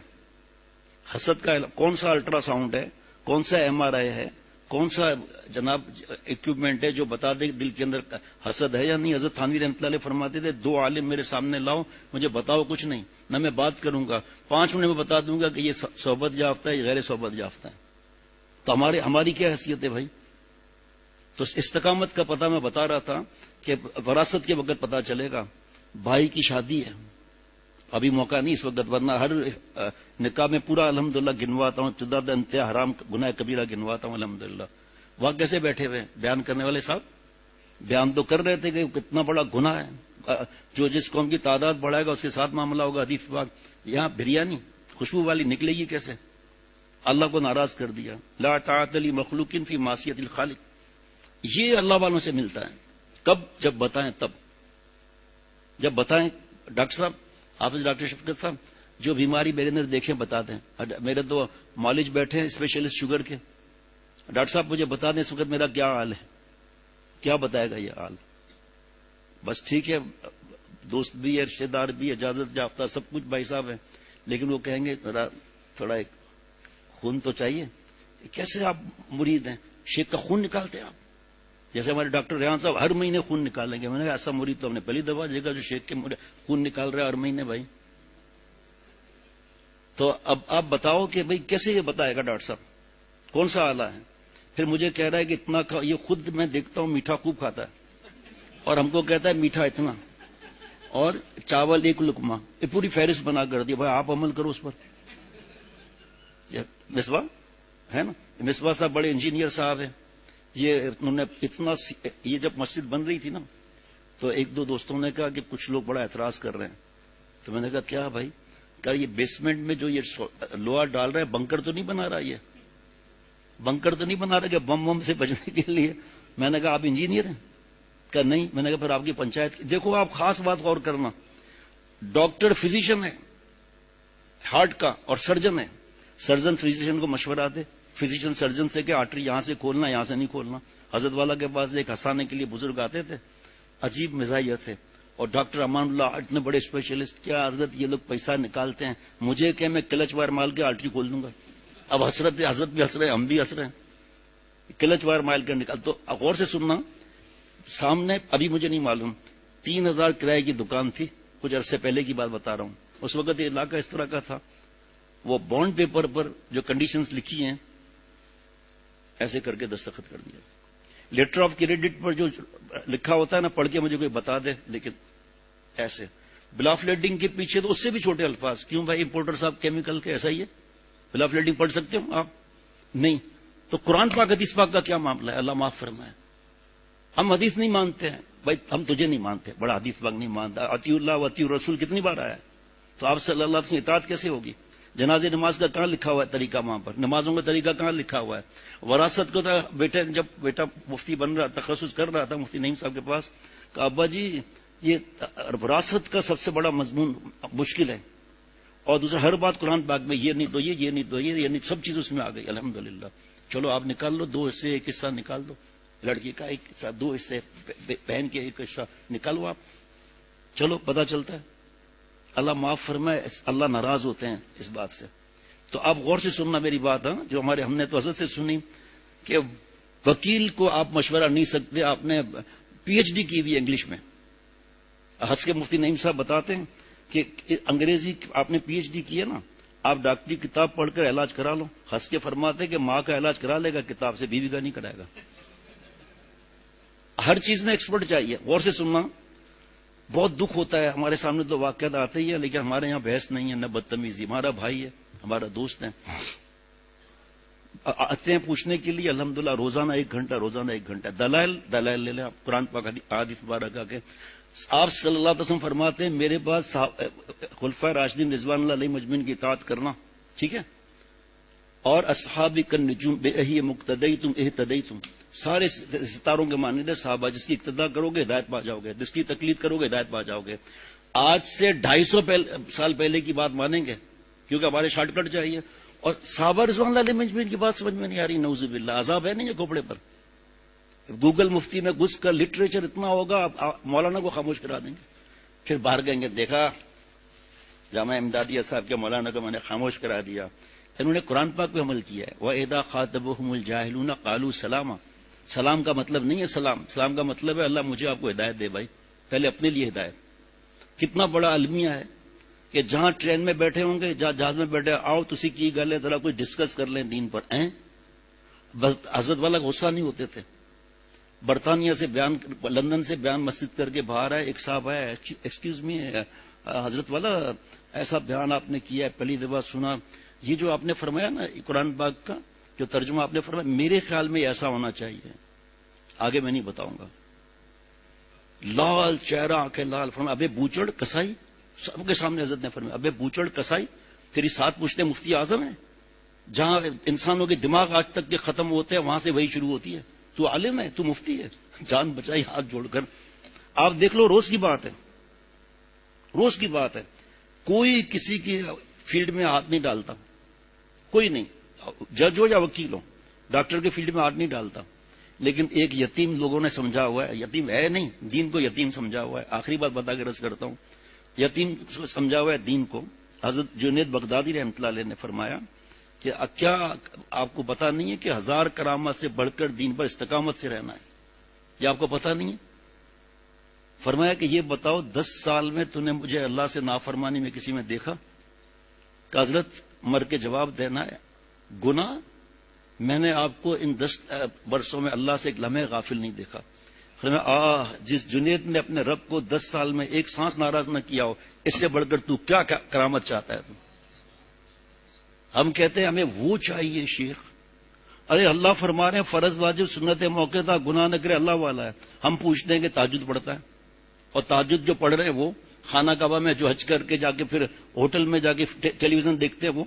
حسد کا علاج کون سا؟ الٹرا ساؤنڈ ہے، کون سا ایم آر آئی ہے، کون سا جناب اکوپمنٹ ہے جو بتا دے دل کے اندر حسد ہے یا نہیں. حضرت تھانوی رحمۃ اللہ علیہ فرماتے تھے 2 عالم میرے سامنے لاؤ، مجھے بتاؤ کچھ نہیں، نہ میں بات کروں گا، 5 منٹ میں بتا دوں گا کہ یہ صحبت یافتہ ہے، یہ غیر صحبت یافتہ ہے. تو ہماری کیا حیثیت ہے بھائی؟ تو استقامت کا پتہ میں بتا رہا تھا کہ وراثت کے وقت پتہ چلے گا. بھائی کی شادی ہے، ابھی موقع نہیں اس وقت، ورنہ ہر نکاح میں پورا الحمدللہ گنواتا ہوں، ابتدا انتہا حرام گناہ کبیرہ گنواتا ہوں الحمدللہ. وہاں کیسے بیٹھے ہوئے بیان کرنے والے صاحب؟ بیان تو کر رہے تھے کہ کتنا بڑا گناہ ہے، جو جس قوم کی تعداد بڑھائے گا اس کے ساتھ معاملہ ہوگا. حدیث پاک. یہاں بریانی خوشبو والی نکلے گی کیسے؟ اللہ کو ناراض کر دیا. لا طاعت لمخلوق فی معصیت الخالق. یہ اللہ والوں سے ملتا ہے. کب؟ جب بتائیں تب. جب بتائیں. ڈاکٹر صاحب، حافظ ڈاکٹر شفقت صاحب، جو بیماری میرے اندر دیکھیں بتا دیں. میرے تو مالج بیٹھے ہیں اسپیشلسٹ شوگر کے. ڈاکٹر صاحب مجھے بتا دیں اس وقت میرا کیا حال ہے. کیا بتائے گا یہ حال؟ بس ٹھیک ہے، دوست بھی ہے، رشتے دار بھی، اجازت یافتہ سب کچھ بھائی صاحب ہے، لیکن وہ کہیں گے تھوڑا ایک خون تو چاہیے. کیسے آپ مرید ہیں؟ شیخ کا خون نکالتے ہیں آپ؟ جیسے ہمارے ڈاکٹر ریحان صاحب ہر مہینے خون نکالیں گے. میں نے کہا ایسا مرید تو ہم نے پہلی دفعہ دیکھا جو شیخ کے خون نکال رہا ہے ہر مہینے. بھائی تو اب آپ بتاؤ کہ بھئی کیسے یہ بتائے گا ڈاکٹر صاحب، کون سا آلہ ہے؟ پھر مجھے کہہ رہا ہے کہ اتنا یہ خود میں دیکھتا ہوں میٹھا خوب کھاتا ہے، اور ہم کو کہتا ہے میٹھا اتنا، اور چاول ایک لقمہ، یہ پوری فہرست بنا کر دی. بھائی آپ عمل کرو اس پر. مصباح ہے نا، مصباح صاحب بڑے انجینئر صاحب ہیں. انہوں نے اتنا، یہ جب مسجد بن رہی تھی نا تو ایک دو دوستوں نے کہا کہ کچھ لوگ بڑا اعتراض کر رہے ہیں. تو میں نے کہا کیا بھائی؟ کہا یہ بیسمنٹ میں جو یہ لوہا ڈال رہا ہے بنکر تو نہیں بنا رہا، یہ بنکر تو نہیں بنا رہا کہ بم بم سے بچنے کے لیے. میں نے کہا آپ انجینئر ہیں؟ کہا نہیں. میں نے کہا پھر آپ کی پنچایت. دیکھو آپ خاص بات غور کرنا، ڈاکٹر فزیشین ہے ہارٹ کا اور سرجن ہے. سرجن فزیشین کو مشورہ دے، فزیشین سرجن سے کہ آرٹری یہاں سے کھولنا یہاں سے نہیں کھولنا. حضرت والا کے پاس ایک ہنسانے کے لیے بزرگ آتے تھے، عجیب مزاحیت ہے، اور ڈاکٹر امان اللہ اتنے بڑے اسپیشلسٹ، کیا حضرت یہ لوگ پیسہ نکالتے ہیں، مجھے کہ میں کلچ وائر مال کے آرٹری کھول دوں گا. اب حضرت بھی ہنس رہے ہیں، ہم بھی ہنس رہے ہیں. کلچ وائر مال کے نکال. تو غور سے سننا، سامنے ابھی مجھے نہیں معلوم 3000 کرائے کی دکان تھی، کچھ عرصے پہلے کی بات بتا رہا ہوں. اس وقت یہ علاقہ اس طرح کا تھا. وہ بانڈ پیپر پر جو کنڈیشنز لکھی ہیں ایسے کر کے دستخط کر دیا. لیٹر آف کریڈٹ پر جو لکھا ہوتا ہے نا، پڑھ کے مجھے کوئی بتا دے، لیکن ایسے بل آف لیڈنگ کے پیچھے تو اس سے بھی چھوٹے الفاظ. کیوں بھائی امپورٹر صاحب کیمیکل کے ایسا ہی ہے؟ بل آف لیڈنگ پڑھ سکتے ہو آپ؟ نہیں. تو قرآن پاک حدیث پاک کا کیا معاملہ ہے؟ اللہ معاف فرمائے. ہم حدیث نہیں مانتے ہیں بھائی، ہم تجھے نہیں مانتے، بڑا حدیث پاک نہیں مانتا. اطیع اللہ و اطیع الرسول کتنی بار آیا ہے؟ تو آپ صلی اللہ علیہ وسلم اطاعت کیسے ہوگی؟ جنازے نماز کا کہاں لکھا ہوا ہے طریقہ؟ وہاں پر نمازوں کا طریقہ کہاں لکھا ہوا ہے؟ وراثت کو تھا جب بیٹا مفتی بن رہا، تخصص کر رہا تھا مفتی نعیم صاحب کے پاس، کہا ابا جی یہ وراثت کا سب سے بڑا مضمون مشکل ہے، اور دوسرا ہر بات قرآن پاک میں یہ نہیں تو یہ نہیں تو یہ نہیں، سب چیز اس میں آ گئی. الحمدللہ. چلو آپ نکال لو 2 حصے، ایک حصہ نکال دو لڑکی کا، ایک حصہ 2 حصے بہن کے، ایک حصہ نکالو آپ. چلو پتہ چلتا ہے. اللہ معاف فرمائے، اللہ ناراض ہوتے ہیں اس بات سے. تو آپ غور سے سننا میری بات. جو ہم نے تو حضرت سے سنی کہ وکیل کو آپ مشورہ نہیں سکتے. آپ نے پی ایچ ڈی کی ہوئی انگلش میں. ہنس کے مفتی نعیم صاحب بتاتے ہیں کہ انگریزی آپ نے پی ایچ ڈی کی ہے نا، آپ ڈاکٹری کتاب پڑھ کر علاج کرا لو. ہنس کے فرماتے کہ ماں کا علاج کرا لے گا، کتاب سے بیوی کا نہیں کرائے گا. ہر چیز میں ایکسپرٹ چاہیے. غور سے سننا. بہت دکھ ہوتا ہے، ہمارے سامنے تو واقعات آتے ہی ہیں، لیکن ہمارے یہاں بحث نہیں ہے، نہ بدتمیزی. ہمارا بھائی ہے، ہمارا دوست ہے، آتے ہیں پوچھنے کے لیے. الحمدللہ روزانہ 1 گھنٹہ دلائل لے لیں آپ. قرآن پاک حدیث مبارکہ کے آپ صلی اللہ علیہ وسلم فرماتے ہیں میرے بعد خلفائے راشدین رضوان اللہ علیہ مجمعین کی اطاعت کرنا، ٹھیک ہے، اور اصحابی النجوم بأہی مقتدیتم اہتدیتم، سارے ستاروں کے مانند صحابہ، جس کی اقتداء کرو گے ہدایت پا جاؤ گے، جس کی تقلید کرو گے ہدایت پا جاؤ گے. آج سے 250 سال پہلے کی بات مانیں گے کیونکہ ہمارے شارٹ کٹ چاہیے. اور صحابہ رضوان اللہ علیہ مجمعین کی بات سمجھ میں نہیں آ رہی. نعوذ باللہ. عذاب ہے نہیں یہ کھوپڑے پر. گوگل مفتی میں گھس کر لٹریچر اتنا ہوگا مولانا کو خاموش کرا دیں گے. پھر باہر کہیں گے دیکھا جامعہ امدادیہ صاحب کے مولانا کو میں نے خاموش کرا دیا. انہوں نے قرآن پاک پہ عمل کیا ہے. وَإِذَا خَاطَبَهُمُ الْجَاهِلُونَ قَالُوا سَلَامًا. سلام کا مطلب نہیں ہے سلام کا مطلب ہے اللہ مجھے آپ کو ہدایت دے. بھائی پہلے اپنے لیے ہدایت. کتنا بڑا المیہ ہے کہ جہاں ٹرین میں بیٹھے ہوں گے، جہاں جہاز میں بیٹھے، آؤ تسی کی گل ہے ذرا کوئی ڈسکس کر لیں دین پر. حضرت والا غصہ نہیں ہوتے تھے. برطانیہ سے بیان، لندن سے بیان مسجد کر کے باہر آئے. ایک صاحب آیا، ایکسکیوز می حضرت والا ایسا بیان آپ نے کیا ہے، پہلی دفعہ سنا. یہ جو آپ نے فرمایا نا قرآن پاک کا جو ترجمہ آپ نے فرمایا، میرے خیال میں ایسا ہونا چاہیے، آگے میں نہیں بتاؤں گا. لال چہرہ، آنکھیں لال. فرمایا ابے بوچڑ کسائی. سب کے سامنے حضرت نے فرمایا ابے بوچڑ کسائی، تیری 7 پوچھتے مفتی اعظم ہے. جہاں انسانوں کے دماغ آج تک کے ختم ہوتے ہیں وہاں سے وہی شروع ہوتی ہے. تو عالم ہے، تو مفتی ہے. جان بچائی ہاتھ جوڑ کر. آپ دیکھ لو، روز کی بات ہے، روز کی بات ہے. کوئی کسی کی فیلڈ میں ہاتھ نہیں ڈالتا، کوئی نہیں، جج ہو یا وکیل ہو، ڈاکٹر کے فیلڈ میں ہاتھ نہیں ڈالتا. لیکن ایک یتیم لوگوں نے سمجھا ہوا ہے، یتیم ہے نہیں، دین کو یتیم سمجھا ہوا ہے. آخری بات بتا کے رس کرتا ہوں. یتیم سمجھا ہوا ہے دین کو. حضرت جنید بغدادی رحمۃ اللہ علیہ نے فرمایا کہ کیا آپ کو پتا نہیں ہے کہ 1000 کرامات سے بڑھ کر دین پر استقامت سے رہنا ہے؟ یہ آپ کو پتا نہیں ہے؟ فرمایا کہ یہ بتاؤ 10 سال میں تو نے مجھے اللہ سے نافرمانی میں کسی میں دیکھا؟ کہ حضرت مر کے جواب دینا ہے گناہ، میں نے آپ کو ان 10 برسوں میں اللہ سے ایک لمحے غافل نہیں دیکھا. جس جنید نے اپنے رب کو 10 سال میں ایک سانس ناراض نہ کیا ہو، اس سے بڑھ کر تو کیا کرامت چاہتا ہے تو؟ ہم کہتے ہیں ہمیں وہ چاہیے شیخ. ارے اللہ فرما رہے ہیں فرض واجب سنت موقع تھا گناہ نہ کرے اللہ والا ہے. ہم پوچھتے ہیں کہ تہجد پڑھتا ہے، اور تہجد جو پڑھ رہے ہیں وہ خانہ کعبہ میں جو حج کر کے جا کے پھر ہوٹل میں جا کے ٹیلی ویژن دیکھتے ہیں وہ.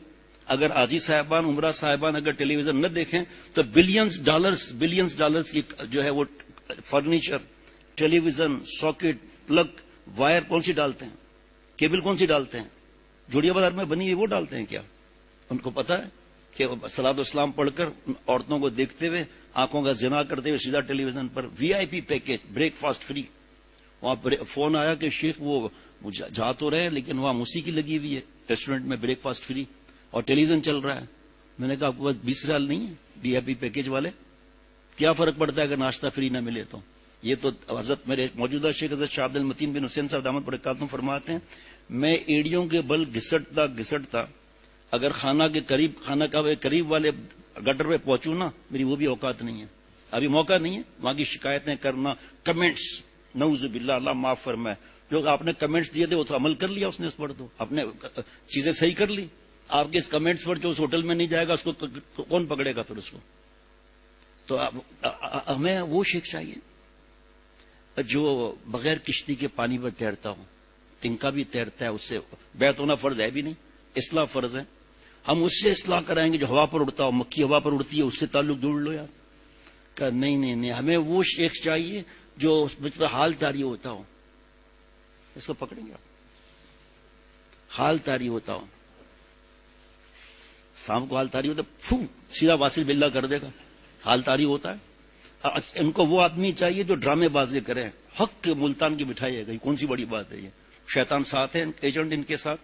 اگر حاجی صاحبان عمرہ صاحبان اگر ٹیلی ویژن نہ دیکھیں تو بلینز ڈالرز کی جو ہے وہ فرنیچر، ٹیلی ویژن، ساکٹ، پلگ، وائر کون سی ڈالتے ہیں، کیبل کون سی ڈالتے ہیں؟ جوڑیا بازار میں بنی ہوئی وہ ڈالتے ہیں کیا؟ ان کو پتا ہے کہ صلاۃ والسلام پڑھ کر عورتوں کو دیکھتے ہوئے آنکھوں کا زنا کرتے ہوئے سیدھا ٹیلی ویژن پر VIP package, break fast free. وہاں فون آیا کہ شیخ وہ جا تو رہے ہیں لیکن وہاں موسیقی لگی ہوئی ہے ریسٹورینٹ میں، بریک فاسٹ فری اور ٹیلی ویژن چل رہا ہے. میں نے کہا آپ کے پاس 20 ریال نہیں ہے VIP پیکج والے؟ کیا فرق پڑتا ہے اگر ناشتہ فری نہ ملے تو؟ یہ تو حضرت میرے موجودہ شیخ حضرت شاہ عبد المتین بن حسین صاحب دامت برکاتہم فرماتے ہیں میں ایڑیوں کے بل گھسٹتا اگر خانہ کعبہ کے قریب والے گٹر پہ پہنچوں نا، میری وہ بھی اوقات نہیں ہے، ابھی موقع نہیں ہے وہاں کی شکایتیں کرنا. کمنٹس نعوذ باللہ، اللہ معاف فرمائے. جو آپ نے کمنٹس دیے تھے وہ تو عمل کر لیا اس نے، اس پر تو آپ نے چیزیں صحیح کر لی. آپ کے اس کمنٹس پر جو اس ہوٹل میں نہیں جائے گا اس کو کون پکڑے گا پھر اس کو؟ تو ہمیں وہ شیخ چاہیے جو بغیر کشتی کے پانی پر تیرتا ہو. تنکا بھی تیرتا ہے، اس سے بیعت ہونا فرض ہے بھی نہیں، اصلاح فرض ہے. ہم اس سے اصلاح کرائیں گے جو ہوا پر اڑتا ہو، مکھی ہوا پر اڑتی ہے اس سے تعلق جوڑ لو یار. کہ نہیں ہمیں وہ شیخ چاہیے جو اس پر حال تاری ہوتا ہو. اس کو پکڑیں گے آپ، حال تاری ہوتا ہو. شام کو حال تاری ہوتا ہے سیدھا واصل باللہ کر دے گا، حال تاری ہوتا ہے. ان کو وہ آدمی چاہیے جو ڈرامے بازی کرے، حق ملتان کی مٹھائی ہے گئی، کون سی بڑی بات ہے یہ؟ شیطان ساتھ ہے ایجنٹ ان کے ساتھ.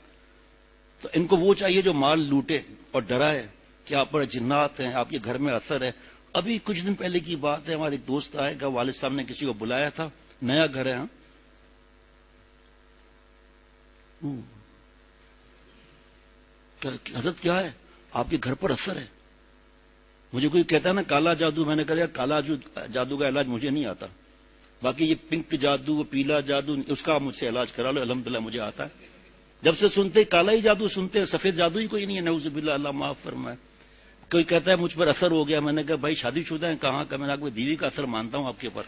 تو ان کو وہ چاہیے جو مال لوٹے اور ڈرائے کہ آپ پر جنات ہیں، آپ کے گھر میں اثر ہے. ابھی کچھ دن پہلے کی بات ہے، ہمارے دوست آئے گا، والد صاحب نے کسی کو بلایا تھا، نیا گھر ہے. حضرت کیا ہے آپ کے گھر پر اثر ہے؟ مجھے کوئی کہتا ہے نا کالا جادو، میں نے کہا کالا جادو کا علاج مجھے نہیں آتا، باقی یہ پنک جادو، پیلا جادو، اس کا مجھ سے علاج کرا لو، الحمدللہ مجھے آتا ہے. جب سے سنتے کالا ہی جادو سنتے ہیں، سفید جادو ہی کوئی نہیں ہے، نعوذ باللہ، اللہ معاف فرمائے. کوئی کہتا ہے مجھ پر اثر ہو گیا، میں نے کہا بھائی شادی شدہ ہیں کہاں کا؟ میں نے کہا بیوی کا اثر مانتا ہوں آپ کے اوپر،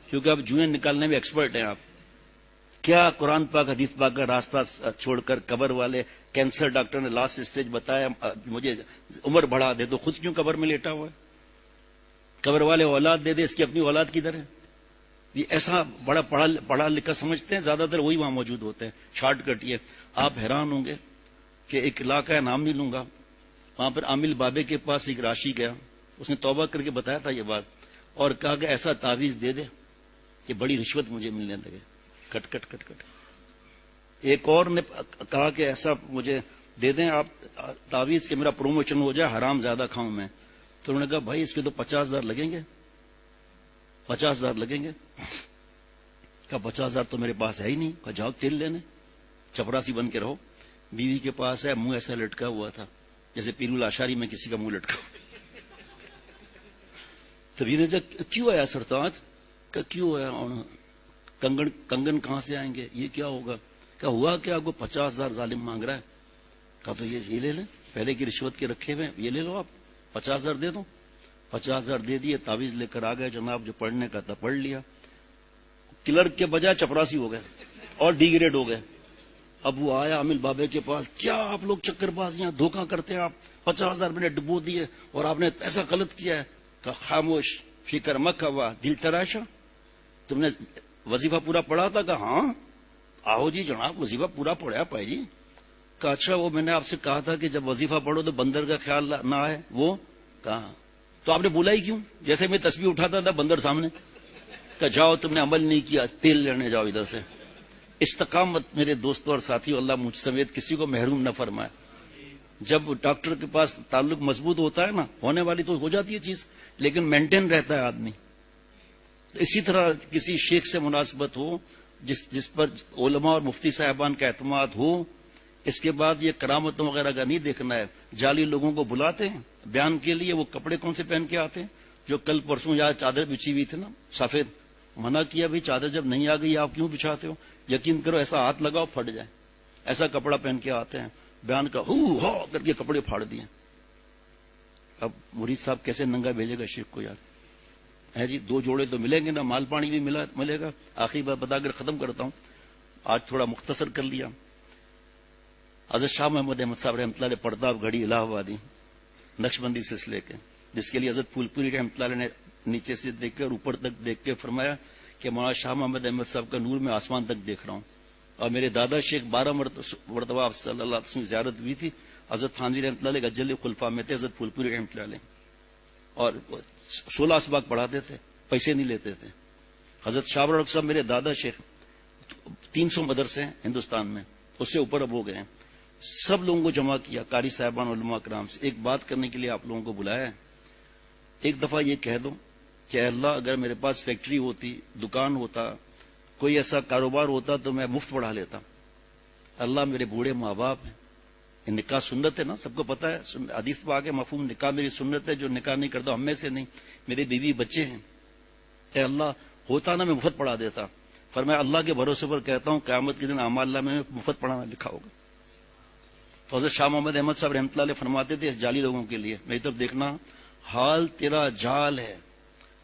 کیونکہ آپ جوئیں نکالنے میں ایکسپرٹ ہیں. آپ کیا قرآن پاک حدیث پاک کا راستہ چھوڑ کر قبر والے کینسر ڈاکٹر نے لاسٹ اسٹیج بتایا مجھے عمر بڑھا دے، تو خود کیوں قبر میں لیٹا ہوا ہے؟ قبر والے اولاد دے دے، اس کی اپنی اولاد کدھر ہے؟ یہ ایسا بڑا پڑھا لکھا سمجھتے ہیں، زیادہ تر وہی وہاں موجود ہوتے ہیں. شارٹ کٹ یہ آپ حیران ہوں گے کہ ایک علاقہ ہے، نام نہیں لوں گا، وہاں پر عامل بابے کے پاس ایک راشی گیا، اس نے توبہ کر کے بتایا تھا یہ بات، اور کہا کہ ایسا تعویذ دے دے کہ بڑی رشوت مجھے ملنے لگے. کٹ کٹ کٹ کٹ. ایک اور نے کہا کہ ایسا مجھے دے دیں آپ تعویذ کہ میرا پروموشن ہو جائے، حرام زیادہ کھاؤں میں. تو انہوں نے کہا بھائی اس کے تو 50,000 لگیں گے. 50,000 لگیں گے؟ کہا 50,000 تو میرے پاس ہے ہی نہیں. کہا جاؤ تیل لینے، چپراسی بن کے رہو. بیوی کے پاس ہے، منہ ایسا لٹکا ہوا تھا جیسے پیر الاشاری میں کسی کا منہ لٹکا. تو بیوی نے کہا کیوں آیا سرتاج؟ کہا کیوں آیا؟ کنگن کہاں سے آئیں گے؟ یہ کیا ہوگا؟ کہا ہوا کہ آپ کو 50,000 ظالم مانگ رہا ہے. کہا تو یہ لے لیں، پہلے کی رشوت کے رکھے ہوئے، یہ لے لو آپ، 50,000 دے دو. 50,000 دے دیے، تعویذ لے کر آ گئے جناب، جو پڑھنے کا تھا پڑھ لیا. کلرک کے بجائے چپراسی ہو گئے اور ڈی گریڈ ہو گئے. اب وہ آیا عامل بابے کے پاس، کیا آپ لوگ چکر بازیاں دھوکہ کرتے ہیں، آپ 50,000 میں نے ڈبو دیے اور آپ نے ایسا غلط کیا ہے. کہا خاموش، فکر مت ہوا، دل تراشا، تم نے وظیفہ پورا پڑھا تھا؟ کہا ہاں. آہو جی جناب وظیفہ پورا پڑھا پائی جی. کہا اچھا وہ میں نے آپ سے کہا تھا کہ جب وظیفہ پڑھو تو بندر کا خیال نہ آئے، وہ کہا تو آپ نے بولا ہی کیوں؟ جیسے میں تسبیح اٹھاتا تھا بندر سامنے. کہ جاؤ تم نے عمل نہیں کیا، تیل لینے جاؤ ادھر سے. استقامت میرے دوستوں اور ساتھیوں، اللہ مجھ سمیت کسی کو محروم نہ فرمائے. جب ڈاکٹر کے پاس تعلق مضبوط ہوتا ہے نا، ہونے والی تو ہو جاتی ہے چیز، لیکن مینٹین رہتا ہے آدمی. تو اسی طرح کسی شیخ سے مناسبت ہو جس پر علماء اور مفتی صاحبان کا اعتماد ہو، اس کے بعد یہ کرامتوں وغیرہ کا نہیں دیکھنا ہے. جعلی لوگوں کو بلاتے ہیں بیان کے لیے، وہ کپڑے کون سے پہن کے آتے ہیں جو کل پرسوں یہاں چادر بچھی ہوئی تھی نا سفید، منع کیا بھی چادر جب نہیں آ گئی آپ کیوں بچھاتے ہو؟ یقین کرو ایسا ہاتھ لگاؤ پھٹ جائے، ایسا کپڑا پہن کے آتے ہیں، بیان کا ہو کر کے کپڑے پھاڑ دیے. اب مرید صاحب کیسے ننگا بھیجے گا شیخ کو یار؟ ہے جی 2 جوڑے تو ملیں گے نا، مال پانی بھی ملے گا. آخری بات بتا کر ختم کرتا ہوں، آج تھوڑا مختصر کر لیا. حضرت شاہ محمد احمد صاحب رحمۃ اللہ علیہ پرتاپ گھڑی الہ آبادی نقشبندی سلسلے کے، جس کے لیے حضرت پھول پوری رحمۃ اللہ علیہ نے نیچے سے دیکھ کے اور اوپر تک دیکھ کے فرمایا کہ مولانا شاہ محمد احمد صاحب کا نور میں آسمان تک دیکھ رہا ہوں. اور میرے دادا شیخ 12 مرتبہ آپ صلی اللہ علیہ وسلم زیارت ہوئی تھی. حضرت تھانوی رحمۃ اللہ علیہ اجل خلفاء میں تھے، حضرت پھول پوری رحمۃ اللہ علیہ، اور 16 اسباق پڑھاتے تھے، پیسے نہیں لیتے تھے. حضرت شاہ رخ صاحب میرے دادا شیخ 300 مدرسے ہیں ہندوستان میں، اس سے اوپر اب ہو گئے ہیں. سب لوگوں کو جمع کیا، قاری صاحبان علماء کرام سے ایک بات کرنے کے لیے آپ لوگوں کو بلایا ہے. ایک دفعہ یہ کہہ دو کہ اے اللہ اگر میرے پاس فیکٹری ہوتی، دکان ہوتا، کوئی ایسا کاروبار ہوتا تو میں مفت پڑھا لیتا. اللہ میرے بوڑھے ماں باپ ہیں، نکاح سنت ہے نا، سب کو پتا ہے، حدیث پاک ہے مفہوم نکاح میری سنت ہے، جو نکاح نہیں کرتا ہم میں سے نہیں، میرے بیوی بچے ہیں. اے اللہ ہوتا نا میں مفت پڑھا دیتا. فرمایا اللہ کے بھروسے پر کہتا ہوں قیامت کے دن اعمال اللہ میں مفت پڑھانا لکھا ہوگا. تو حضرت شاہ محمد احمد صاحب رحمۃ اللہ علیہ فرماتے تھے اس جعلی لوگوں کے لیے، میری طرف دیکھنا، حال تیرا جال ہے،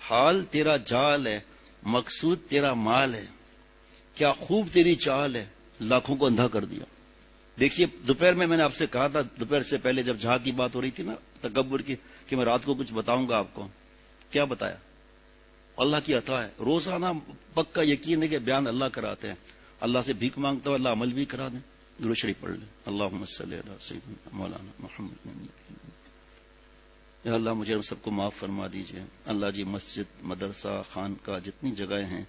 حال تیرا جال ہے، مقصود تیرا مال ہے، کیا خوب تیری چال ہے، لاکھوں کو اندھا کر دیا. دیکھیے دوپہر میں نے آپ سے کہا تھا، دوپہر سے پہلے جب جہاں کی بات ہو رہی تھی نا تکبر کی، کہ میں رات کو کچھ بتاؤں گا آپ کو، کیا بتایا؟ اللہ کی عطا ہے، روزانہ پکا یقین ہے کہ بیان اللہ کراتے ہیں. اللہ سے بھیک مانگتا ہوں اللہ عمل بھی کرا دیں. درود شریف پڑھ لیں. اللہم صلی علی سیدنا مولانا محمد. یا اللہ مجھے ہم سب کو معاف فرما دیجئے. اللہ جی مسجد مدرسہ خانقاہ جتنی جگہیں ہیں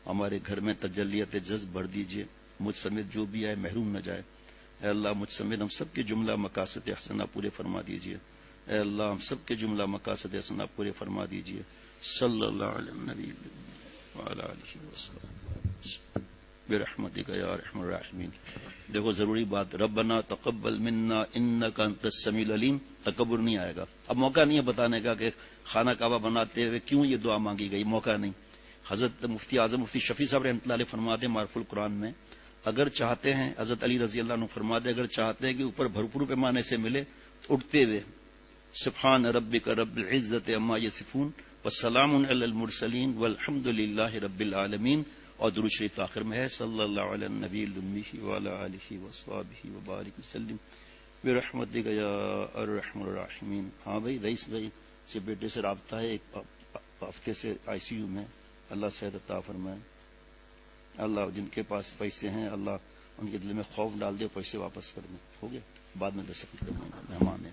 ہمارے گھر میں تجلیت جذب بھر دیجئے. مجھ سمیت جو بھی آئے محروم نہ جائے. اے اللہ مجھ سمیت ہم سب کے جملہ مقاصد حسنہ پورے فرما دیجئے. اے اللہ ہم سب کے جملہ مقاصد حسنہ پورے فرما دیجئے. صلی اللہ علیہ النبی وعلی آلہ وسلم برحمتک یا ارحم الراحمین. دیکھو ضروری بات، ربنا تقبل منا انک انت السمیع العلیم. تکبر نہیں آئے گا. اب موقع نہیں ہے بتانے کا کہ خانہ کعبہ بناتے ہوئے کیوں یہ دعا مانگی گئی، موقع نہیں. حضرت مفتی اعظم مفتی شفیع صاحب رحمۃ اللہ علیہ فرماتے ہیں معرف القرآن میں، اگر چاہتے ہیں، حضرت علی رضی اللہ عنہ فرماتے ہیں اگر چاہتے ہیں کہ اوپر بھرپور پیمانے سے ملے، اٹھتے ہوئے سبحان ربک رب العزت عما یصفون والسلام علی المرسلین والحمد للہ رب العالمین، اور درود شریف آخر میں ہے صلی اللہ علی النبی الامی وعلی آلہ وصحبہ وبارک وسلم برحمتک یا ارحم الراحمین. ہاں بھائی رئیس بھائی سے بیٹے سے رابطہ ہے، ایک ہفتے سے آئی سی یو میں، اللہ صحت عطا فرمائے. اللہ جن کے پاس پیسے ہیں اللہ ان کے دل میں خوف ڈال دے، پیسے واپس کر دیں. ہو گیا بعد میں دستخط کریں گے مہمان ہیں.